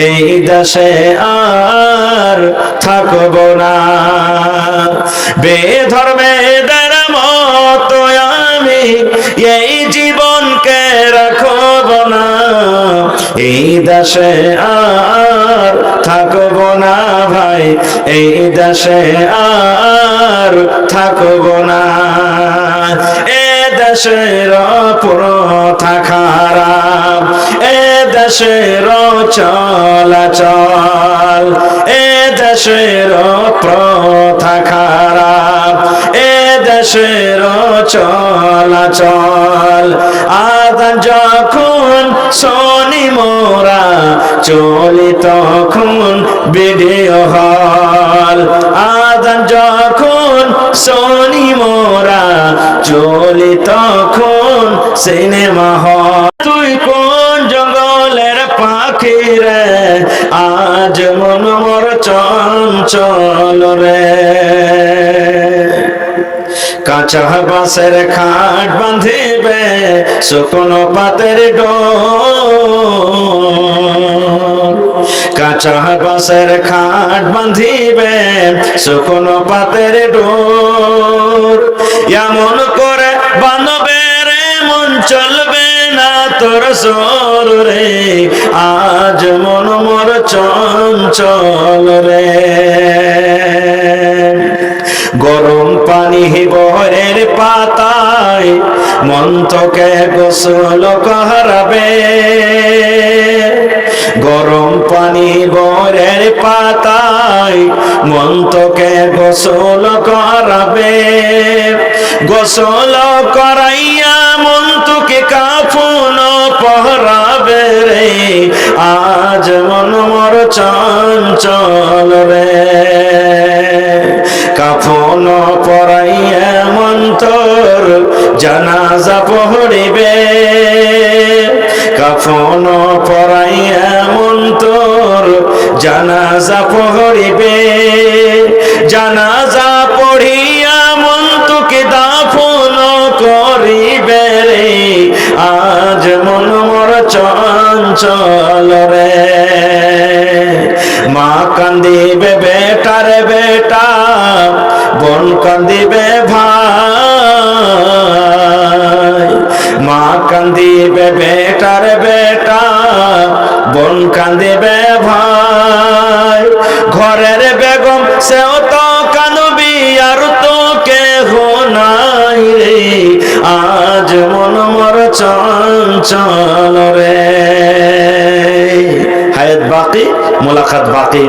এই দেশে আর থাকব না। বেধর্মেদের মতো আমি এই জীবনকে রাখব না। এই দেশে আর থাকব না ভাই, এই দেশে আর থাকব না। এ দেশের প্রথা খারাপ, এ দেশের চলাচল, এ দেশের প্রথা খারাপ, এ দেশের চলাচল। আদান যখন শনি মোরা চলি তখন ভিডিও হল। আদান যখন শনি মোরা চলি তখন সিনেমা হল। তুই কোন জঙ্গলের পাখি রে, আজ মন মোর চঞ্চল রে। কাঁচা বাঁশের খাট বাঁধিবে শুকনো পাতের ডোর। কাঁচা বাঁশের খাট বাঁধিবে শুকনো পাতের ডোর। এমন করে বাঁধবে রে মন চলবে না তোর সোর রে, আজ মন মোর চঞ্চল রে। গরম পানি বরের পাতায় মন তোকে গোসল করাবে। গরম পানি বরের পাতায় মন তোকে গোসল করাবে। গোসল করাইয়া মন তোকে কাফন পহরাবে রে, আজ মন মোর চঞ্চল রে। কাফন পরাইয়া মন তোর জানাজা পড়িবে। কাফন পরাইয়া মন তোর জানাজা পড়িবে। জানাজা পড়িয়া মন তোকে দাফন করিবে রে, আজ মন মোর চঞ্চল রে। মা কান্দিবে বেটার বেটা, বোন কান্দিবে ভাই। মা কান্দিবে বেটার বেটা, বোন কান্দিবে ভাই। ঘরের বেগম সেও তো কাঁদবি আর তো কেহ নাই রে, আজ মন মোর চঞ্চল রে। হায়াত বাকি, মুলাকাত বাকি।